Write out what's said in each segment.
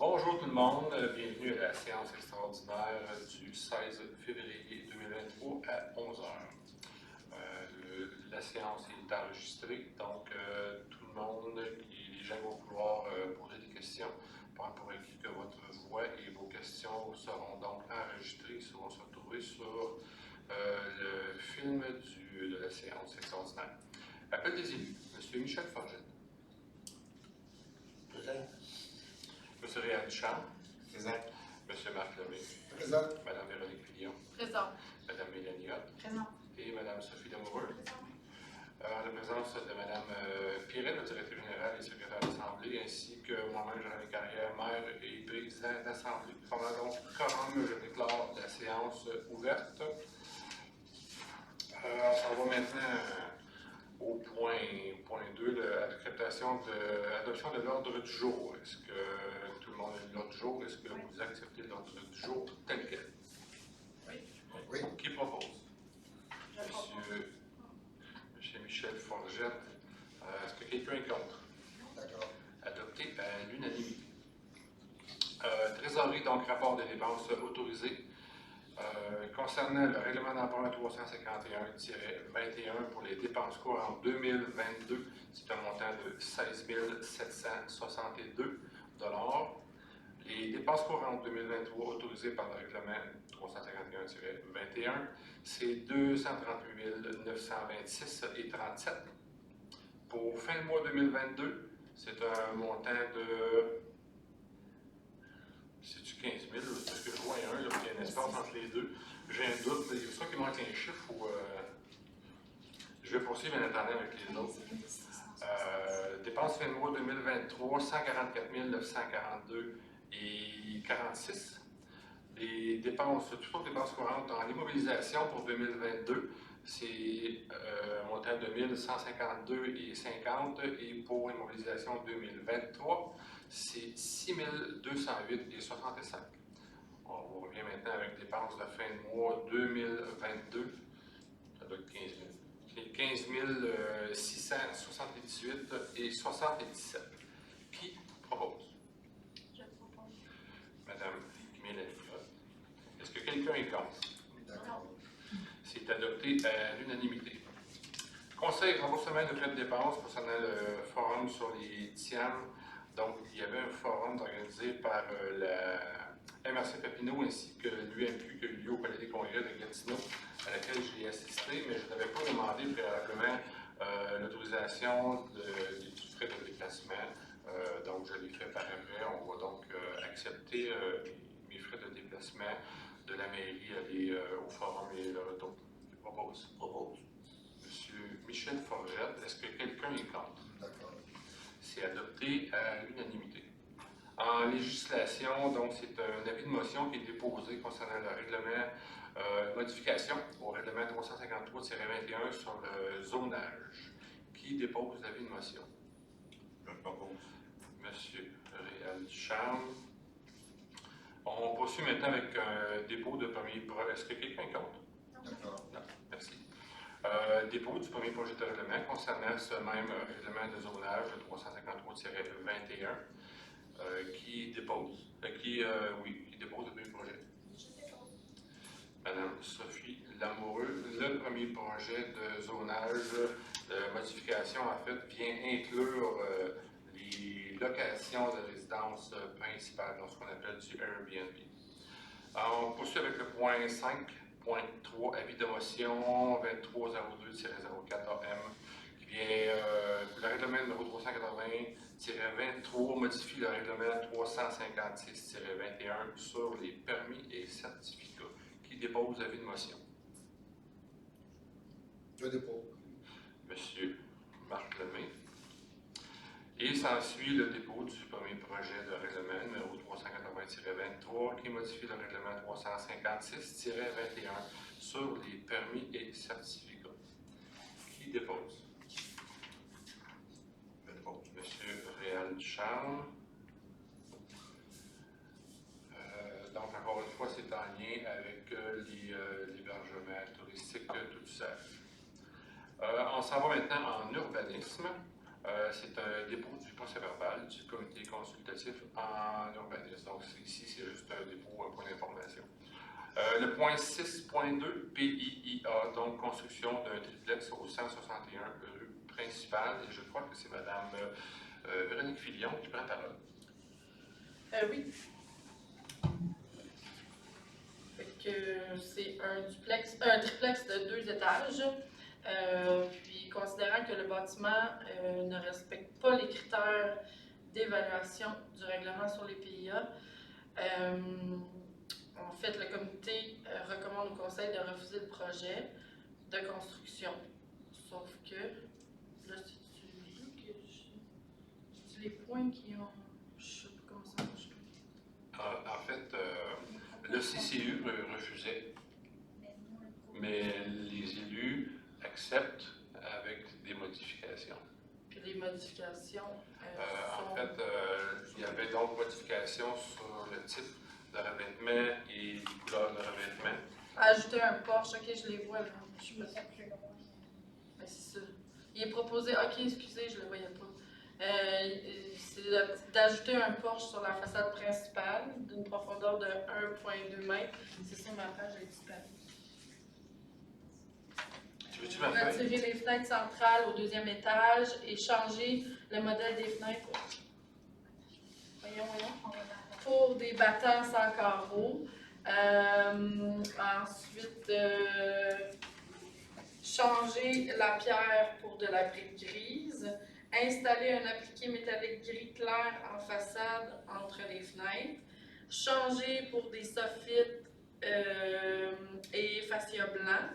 Bonjour tout le monde, bienvenue à la séance extraordinaire du 16 février 2023 à 11 h. La séance est enregistrée, donc tout le monde, les gens vont pouvoir poser des questions. Prendre pour acquis que votre voix et vos questions seront donc enregistrées, seront se retrouver sur le film de la séance extraordinaire. Appel des élus, M. Michel Forget. Présent. M. Réal Duchamp. Présent. M. Marc Lemay. Présent. Mme Véronique Pillon. Présent. Mme Mélanie Hott. Présent. Et Mme Sophie Lamoureux. Présent. En la présence de Mme Pierret, le directeur général et secrétaire d'Assemblée, ainsi que moi-même, Jean-Luc Carrière, maire et président d'Assemblée. Pendant donc quorum, je déclare la séance ouverte. On s'en va maintenant au point 2, l'adoption de l'ordre du jour. Est-ce que tout le monde a l'ordre du jour? Est-ce que vous acceptez l'ordre du jour tel quel? Oui. Qui propose? Je propose. Monsieur Michel Forget. Est-ce que quelqu'un est contre? D'accord. Adopté à l'unanimité. Trésorerie, donc rapport des dépenses autorisées. Concernant le règlement d'emprunt 351-21 pour les dépenses courantes 2022, c'est un montant de 16 762 $. Les dépenses courantes 2023 autorisées par le règlement 351-21, c'est 238 926,37 $. Pour fin de mois 2022, c'est un montant de... C'est-tu 15 000? Parce que je vois un, là, il y a un espace entre les deux. J'ai un doute, il y a soit qu'il manque un chiffre ou... Je vais poursuivre en attendant avec les autres. Dépenses fin de mois 2023, 144 942,46 $. Les dépenses, toutes autres dépenses courantes dans l'immobilisation pour 2022, c'est un montant de 1152,50 $. Et pour immobilisation 2023, c'est 6 208,65 $. On revient maintenant avec dépenses de fin de mois 2022. Ça doit être 15 000. C'est 15 678,77 $. Qui propose? Je propose. Madame Mélanie Hott. Est-ce que quelqu'un est contre? D'accord. C'est adopté à l'unanimité. Conseil remboursement de frais de dépenses concernant le forum sur les TIAM. Donc, il y avait un forum organisé par la MRC Papineau ainsi que l'UMQ qui a eu lieu au Palais des Congrès de Gatineau, à laquelle j'ai assisté, mais je n'avais pas demandé préalablement l'autorisation des frais de déplacement. Donc, je l'ai fait par après. On va donc accepter mes frais de déplacement de la mairie, aller au forum et le retour. Je propose. Monsieur Michel Forget, est-ce que quelqu'un est contre? D'accord. C'est adopté à l'unanimité. En législation, donc, c'est un avis de motion qui est déposé concernant le règlement, modification au règlement 353-21 sur le zonage. Qui dépose l'avis de motion? Je propose. Monsieur Réal Duchamp. On poursuit maintenant avec un dépôt de premier projet. Est-ce que quelqu'un est contre? D'accord. Non, merci. Dépôt du premier projet de règlement concernant ce même règlement de zonage, le 353-21, qui dépose le premier projet. Madame Sophie Lamoureux, le premier projet de zonage de modification, en fait, vient inclure les locations de résidence principale, donc ce qu'on appelle du Airbnb. Alors, on poursuit avec le point 5.3, avis de motion 2302-04AM, qui vient le règlement numéro 380-23 modifie le règlement 356-21 sur les permis et certificats. Qui dépose l'avis de motion? Je dépose. Monsieur Marc Lemay. Et s'ensuit le dépôt du premier projet de règlement numéro 380-23 qui modifie le règlement 356-21 sur les permis et certificats. Qui dépose? Je dépose. Monsieur Réal Duchamp. Donc, encore une fois, c'est en lien avec l'hébergement touristique tout usage. On s'en va maintenant en urbanisme. C'est un dépôt du procès-verbal du comité consultatif en urbanisme. Donc, ici, c'est juste un dépôt, un point d'information. Le point 6.2, PIIA, donc construction d'un triplex au 161 rue principale. Et je crois que c'est Mme Véronique Filion qui prend la parole. Oui. C'est un triplex de 2 étages. Puis, considérant que le bâtiment ne respecte pas les critères d'évaluation du règlement sur les PIA, en fait, le comité recommande au conseil de refuser le projet de construction. Sauf que, là, c'est-tu là que j'ai les points qui ont... Je sais pas comment ça marche. En fait, le CCU refusait, mais les élus acceptent avec des modifications. Puis les modifications En sont... fait, il y avait donc modifications sur le type de revêtement et les couleurs de revêtement. Ajouter un porche, ok, je les vois là. Je sais pas si... Ben, c'est ça. Il est proposé, ok, excusez, je le voyais pas. C'est d'ajouter un porche sur la façade principale d'une profondeur de 1,2 m. C'est ça, ma page est disparue. Tu veux-tu ma feuille? Retirer les fenêtres centrales au 2e étage et changer le modèle des fenêtres. Voyons. Pour des battants sans carreaux. Ensuite, changer la pierre pour de la brique grise. Installer un appliqué métallique gris clair en façade entre les fenêtres. Changer pour des soffites et fascia blanc.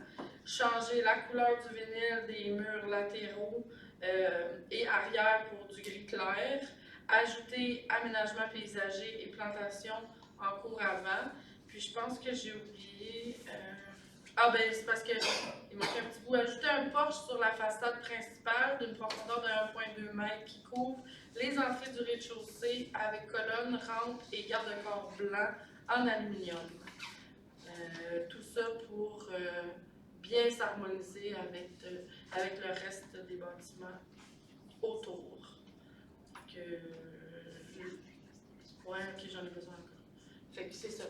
Changer la couleur du vinyle des murs latéraux et arrière pour du gris clair. Ajouter aménagement paysager et plantation en cours avant. Puis je pense que j'ai oublié... Ah ben c'est parce que il manque un petit bout. Ajouter un porche sur la façade principale d'une profondeur de 1,2 m qui couvre les entrées du rez-de-chaussée avec colonnes, rampes et garde-corps blancs en aluminium. Tout ça pour bien s'harmoniser avec le reste des bâtiments autour. Ouais, ok, j'en ai besoin encore. Fait que c'est ça.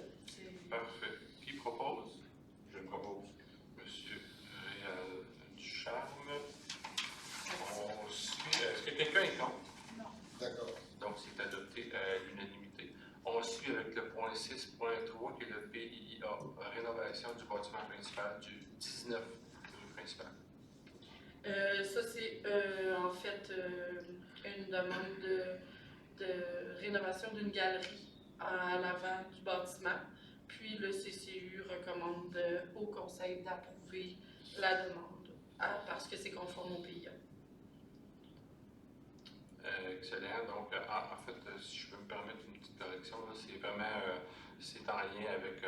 Parfait. Qui propose? Je propose. Monsieur Réal Ducharme. On suit. Est-ce que quelqu'un est contre? Non. D'accord. Donc, c'est adopté à l'unanimité. On suit avec le point 6.3 qui est le PIA, rénovation du bâtiment principal du 19 rue principale. Ça, c'est en fait une demande de rénovation d'une galerie à l'avant du bâtiment. Puis le CCU recommande au conseil d'approuver la demande parce que c'est conforme au PIA. Excellent. Donc, en fait, si je peux me permettre une petite correction, c'est vraiment c'est en lien avec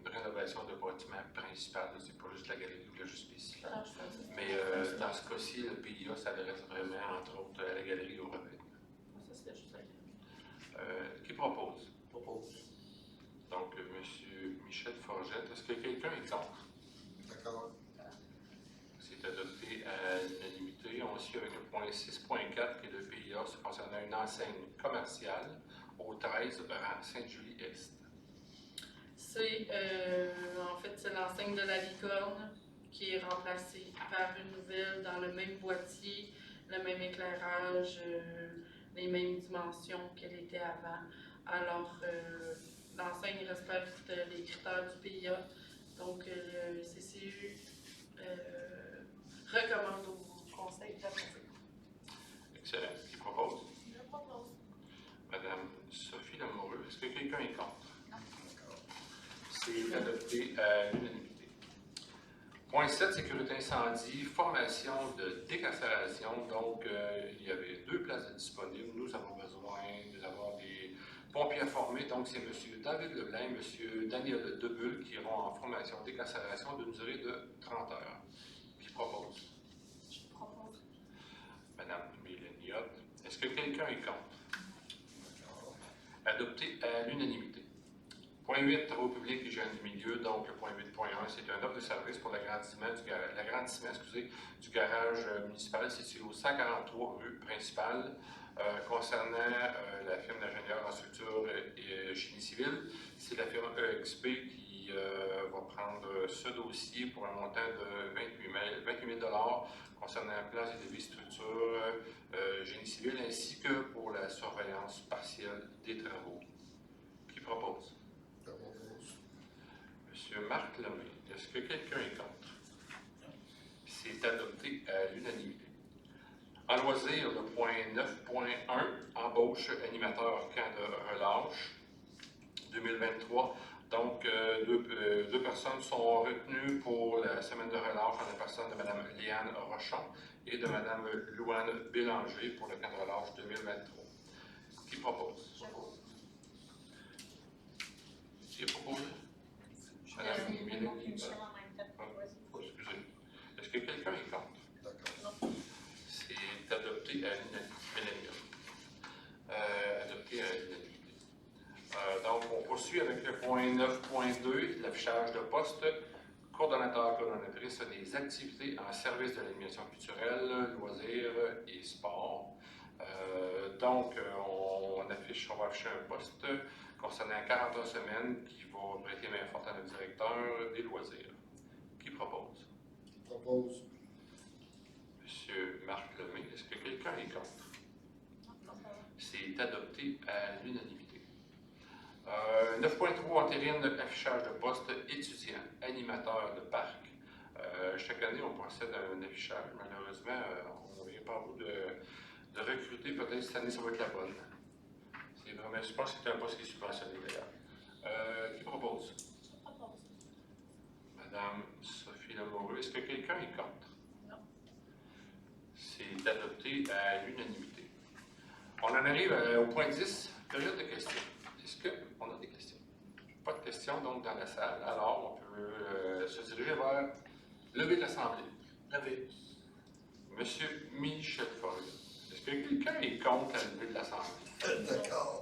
une rénovation de bâtiment principal. C'est pas juste la galerie que je spécifie. Mais dans ce cas-ci, le PIA s'adresse vraiment, entre autres, à la galerie et au revêtement. Ça, c'était juste Qui propose? Propose. Donc, M. Michel Forgette. Est-ce que quelqu'un est contre? D'accord. C'est adopté à l'unanimité. On suit avec le point 6.4 qui est le PIA concernant une enseigne commerciale au 13 rang Sainte-Julie-Est. C'est en fait c'est l'enseigne de la licorne qui est remplacée par une nouvelle dans le même boîtier, le même éclairage, les mêmes dimensions qu'elle était avant. Alors l'enseigne respecte les critères du PIA. Donc le CCU recommande au conseil d'approuver. Excellent. Qui propose? Je propose. Madame Sophie Lamoureux. Est-ce que quelqu'un est contre? D'accord. C'est adopté à l'unanimité. Point 7, sécurité incendie, formation de décarcération. Donc, il y avait 2 places disponibles. Nous avons besoin d'avoir des pompiers formés. Donc, c'est M. David Leblanc et M. Daniel Debulle qui iront en formation décarcération d'une durée de 30 heures. Qui propose? Je propose. Madame Mélanie Hott. Est-ce que quelqu'un est contre? D'accord. Adopté à l'unanimité. Point 8, travaux publics, hygiène du milieu. Donc, le point 8.1, c'est un offre de service pour l'agrandissement du garage municipal situé au 143 rue principale, concernant la firme d'ingénieurs en structure et génie civil. C'est la firme EXP qui va prendre ce dossier pour un montant de 28 000 concernant la place et devis structure génie civil, ainsi que pour la surveillance partielle des travaux. Qui propose? Je propose. Monsieur Marc Lemay, est-ce que quelqu'un est contre? C'est adopté à l'unanimité. En loisir, le point 9.1, embauche animateur camp de relâche 2023. Donc, deux personnes sont retenues pour la semaine de relâche en la personne de Mme Liane Rochon et de Mme Louane Bélanger pour le camp de relâche 2023. Qui propose? Qui est proposé? Madame Mélanie. Excusez. Est-ce que quelqu'un est contre? D'accord. C'est adopté à l'unanimité. Adopté à l'unanimité. Donc, on poursuit avec le point 9.2, l'affichage de poste, coordonnateur, coordonnatrice des activités en service de l'animation culturelle, loisirs et sport. Donc, on va afficher un poste concernant 41 semaines qui va prêter main forte à notre directeur des loisirs. Qui propose? Je propose. Monsieur Marc Lemay, est-ce que quelqu'un est contre? C'est adopté à l'unanimité. 9.3, entérine affichage de poste étudiant, animateur de parc. Chaque année, on procède à un affichage. Malheureusement, on ne vient pas à bout de recruter. Peut-être cette année, ça va être la bonne. C'est vraiment, je pense que c'est un poste qui est subventionné d'ailleurs. Qui propose? Madame Sophie Lamoureux, est-ce que quelqu'un est contre? Non. C'est adopté à l'unanimité. On en arrive au point 10, période de questions. Est-ce qu'on a des questions? Pas de questions donc dans la salle. Alors, on peut se diriger vers lever de l'Assemblée. Lever. Monsieur Michel Foy, est-ce que quelqu'un est contre la levée de l'Assemblée? D'accord.